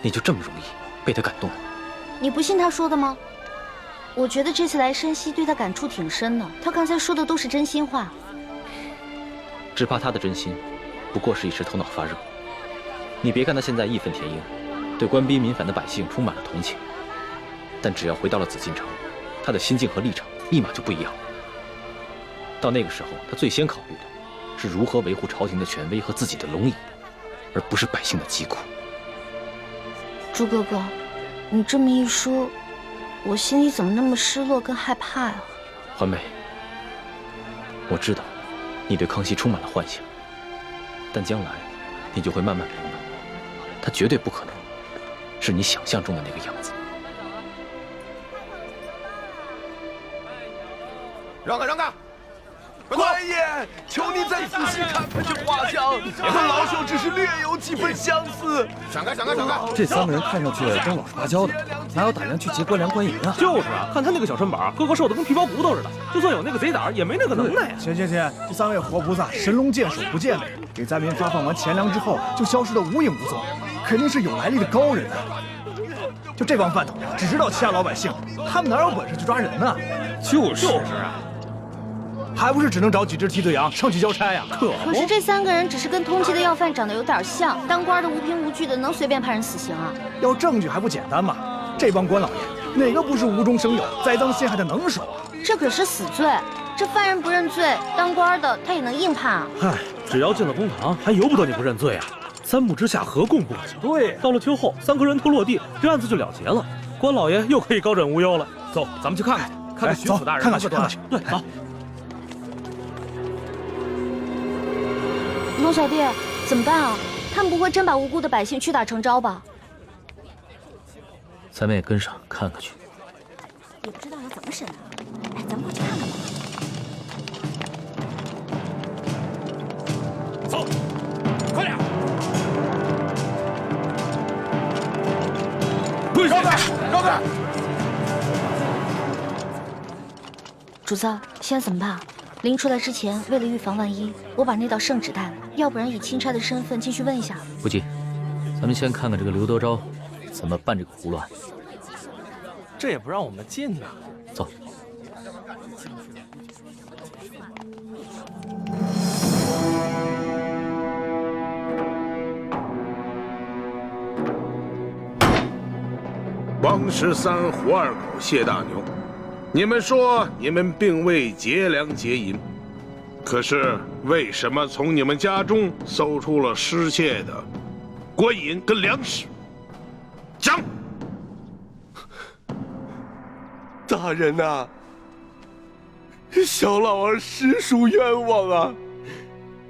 你就这么容易被他感动了？你不信他说的吗？我觉得这次来山西对他感触挺深的，他刚才说的都是真心话。只怕他的真心，不过是一时头脑发热。你别看他现在义愤填膺，对官逼民反的百姓充满了同情，但只要回到了紫禁城，他的心境和立场立马就不一样了。到那个时候，他最先考虑的是如何维护朝廷的权威和自己的龙椅，而不是百姓的疾苦。朱哥哥，你这么一说，我心里怎么那么失落跟害怕呀？环美，我知道你对康熙充满了幻想，但将来你就会慢慢明白，他绝对不可能是你想象中的那个样子。让开让开！官爷，求您再仔细看看这画像，和老朽只是略有几分相似。闪开闪开闪开！这三个人看上去真老实巴交的，哪有胆量去劫官粮官银啊？就是啊，看他那个小身板，个个瘦的跟皮包骨头似的，就算有那个贼胆，也没那个能耐呀。行，这三位活菩萨神龙见首不见尾，给灾民发放完钱粮之后就消失得无影无踪，肯定是有来历的高人啊！就这帮饭桶，只知道欺压老百姓，他们哪有本事去抓人呢？就是啊。还不是只能找几只替罪羊上去交差呀？可是这三个人只是跟通缉的要犯长得有点像，当官的无凭无据的，能随便判人死刑啊？要证据还不简单吗？这帮官老爷哪个不是无中生有、栽赃陷害的能手啊？这可是死罪，这犯人不认罪，当官的他也能硬判啊？嗨，只要进了公堂，还由不得你不认罪啊！三目之下，何共不可求？对，到了秋后，三个人头落地，这案子就了结了，官老爷又可以高枕无忧了。走，咱们去看看去，看看巡抚大人看看去。对，走。龙小弟，怎么办啊？他们不会真把无辜的百姓屈打成招吧？咱们也跟上看看去。也不知道要怎么审啊！哎，咱们过去看看吧。走，快点！绕开，绕开！主子，现在怎么办？临出来之前，为了预防万一，我把那道圣旨带了，要不然以钦差的身份进去问一下。不急，咱们先看看这个刘德昭怎么办这个葫芦案。这也不让我们进呐。走。王13、胡二狗、谢大牛，你们说你们并未劫粮劫银，可是为什么从你们家中搜出了失窃的官银跟粮食？讲！大人呐，小老儿实属冤枉啊！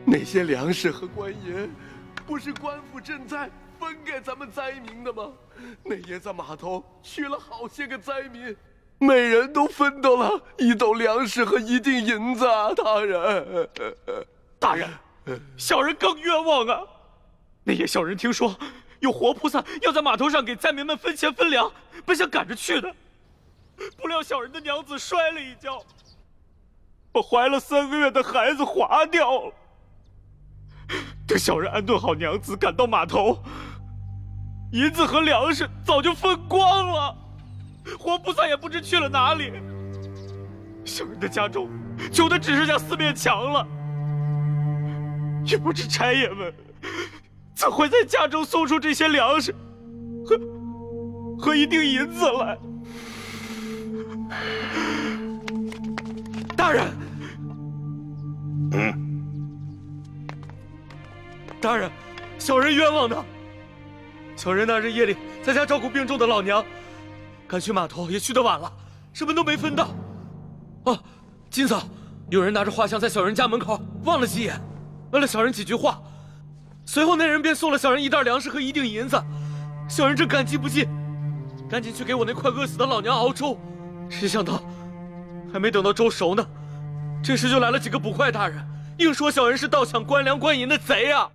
那些粮食和官银，不是官府赈灾分给咱们灾民的吗？那爷在码头娶了好些个灾民，每人都分到了1斗粮食和1锭银子啊！大人，大人，小人更冤枉啊！那夜小人听说有活菩萨要在码头上给灾民们分钱分粮，本想赶着去的，不料小人的娘子摔了一跤，把怀了3个月的孩子划掉了。等小人安顿好娘子，赶到码头，银子和粮食早就分光了，活菩萨也不知去了哪里。小人的家中穷的只剩下4面墙了，也不知差爷们怎会在家中送出这些粮食和1锭银子来。大人，大人，小人冤枉的。小人那日夜里在家照顾病重的老娘，赶去码头也去得晚了，什么都没分到。哦，今早有人拿着画像在小人家门口望了几眼，问了小人几句话，随后那人便送了小人1袋粮食和1锭银子。小人正感激不尽，赶紧去给我那快饿死的老娘熬粥，谁想到还没等到粥熟呢，这时就来了几个捕快大人，硬说小人是盗抢官粮官银的贼啊！